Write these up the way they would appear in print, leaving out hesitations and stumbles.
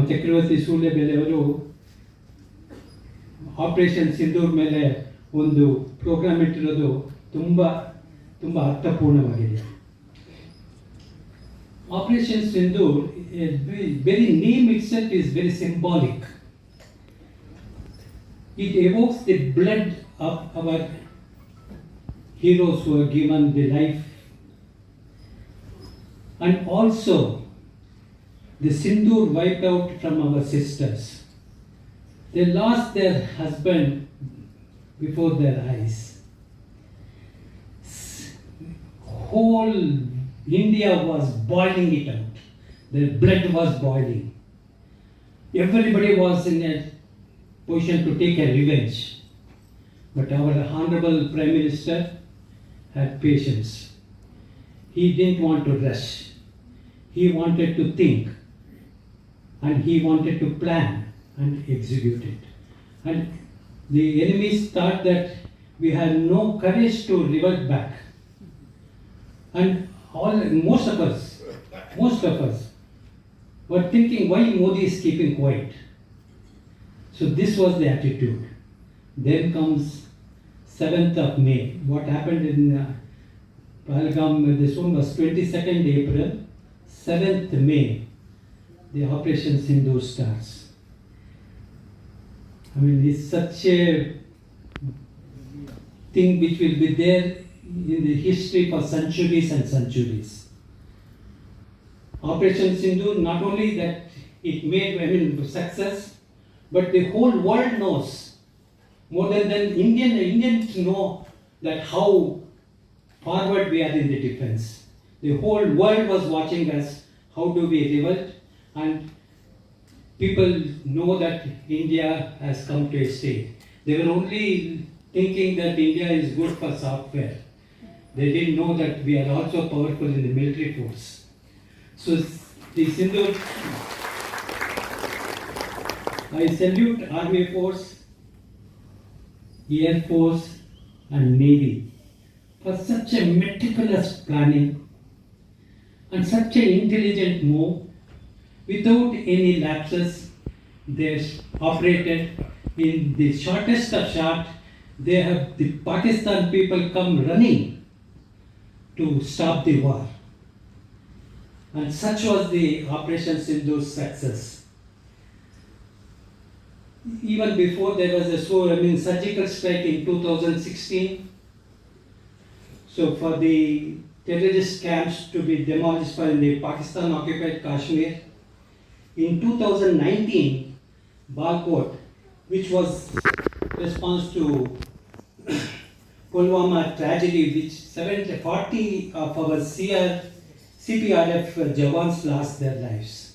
ಚಕ್ರವರ್ತಿ ಸೂಳೆಬೆಲೆಯವರು operation Sindoor ಮೇಲೆ ಒಂದು program ಇಟ್ಟಿರೋದು ತುಂಬ ತುಂಬ ಅರ್ಥಪೂರ್ಣವಾಗಿದೆ. Operation Sindoor, very name itself is very symbolic. It evokes the blood of our heroes who have given the life, and also the Sindoor wiped out from our sisters. They lost their husband before their eyes. Whole India was boiling it out. Their blood was boiling. Everybody was in a position to take a revenge. But our Honorable Prime Minister had patience. He didn't want to rush. He wanted to think. And he wanted to plan and execute it. And the enemies thought that we had no courage to revert back. And most of us were thinking, why Modi is keeping quiet? So this was the attitude. Then comes 7th of May. What happened in Pahalgam, this one was 22nd April, 7th May, the Operation Sindoor starts. I mean, it's such a thing which will be there in the history for centuries and centuries. Operation Sindoor, not only that it made success, but the whole world knows. More than Indians know that how forward we are in the defense. The whole world was watching us. How do we revolt? And people know that India has come to a state. They were only thinking that India is good for software. They didn't know that we are also powerful in the military force. So the Sindoor, I salute Army Force, Air Force and Navy for such a meticulous planning and such an intelligent move. Without any lapses, they operated in the shortest of short. They have the Pakistan people come running to stop the war. And such was the Operation Sindoor success. Even before there was a surgical strike in 2016. So for the terrorist camps to be demolished in the Pakistan occupied Kashmir. In 2019, Balkot, which was response to Pulwama tragedy, which 40 of our CPRF Jawans lost their lives.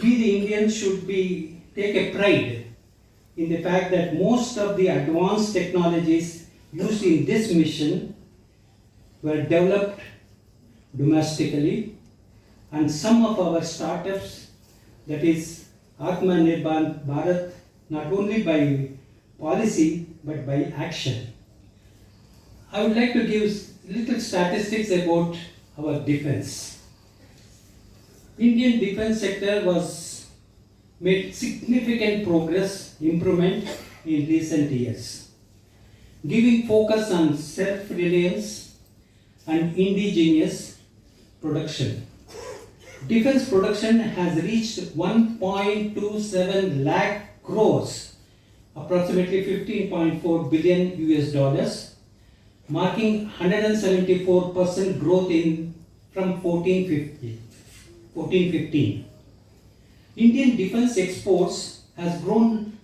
We the Indians should take a pride in the fact that most of the advanced technologies used in this mission were developed domestically, and some of our startups, that is Atmanirbhar Bharat, not only by policy but by action. I would like to give little statistics about our defense. Indian defense sector was made significant improvement in recent years, giving focus on self-reliance and indigenous production. Defense production has reached 1.27 lakh crores, approximately $15.4 billion, marking 174% growth from 1415. Indian defense exports has grown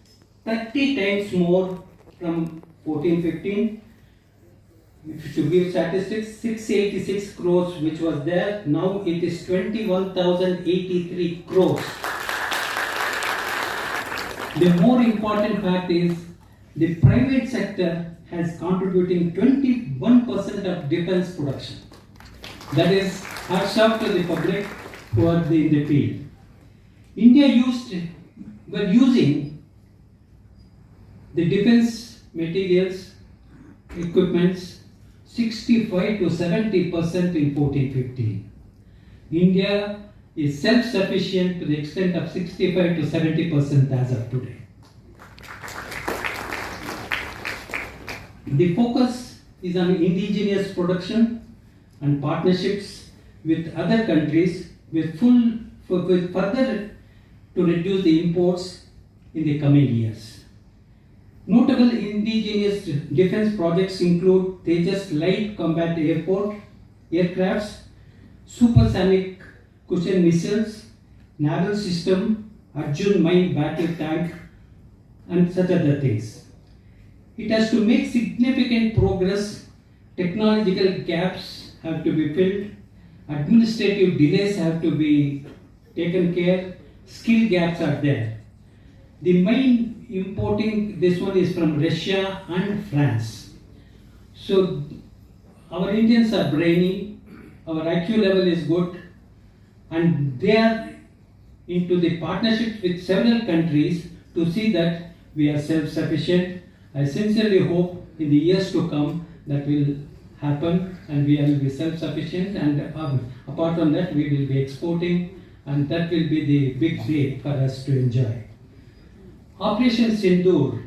30 times more from 1415. To give statistics, 686 crores which was there, now it is 21,083 crores. The more important fact is the private sector has contributing 21% of defense production. That is hats off to the public who are in the field. India were using the defense materials, equipments, 65 to 70% in 1415. India is self-sufficient to the extent of 65 to 70% as of today. The focus is on indigenous production and partnerships with other countries with further to reduce the imports in the coming years. Notable indigenous defense projects include Tejas light combat aircrafts, supersonic cushion missiles, naval system, Arjun mine battle tank, and such other things. It has to make significant progress. Technological gaps have to be filled, administrative delays have to be taken care, skill gaps are there. The main importing this one is from Russia and France. So our Indians are brainy, our IQ level is good, and they are into the partnerships with several countries to see that we are self-sufficient. I sincerely hope in the years to come that will happen and we will be self-sufficient, and apart from that we will be exporting, and that will be the big day for us to enjoy. Operation Sindoor,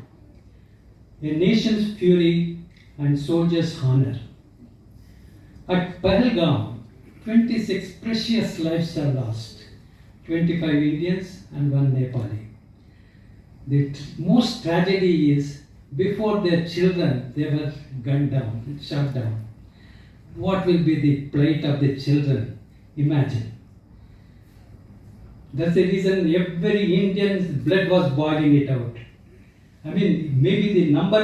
a nation's fury and soldiers' honor. At Pahalgam, 26 precious lives are lost, 25 Indians and 1 Nepali. The most tragedy is before their children, they were gunned down, shot down. What will be the plight of the children? Imagine. That's the reason every Indian's blood was boiling it out. I mean, maybe the number was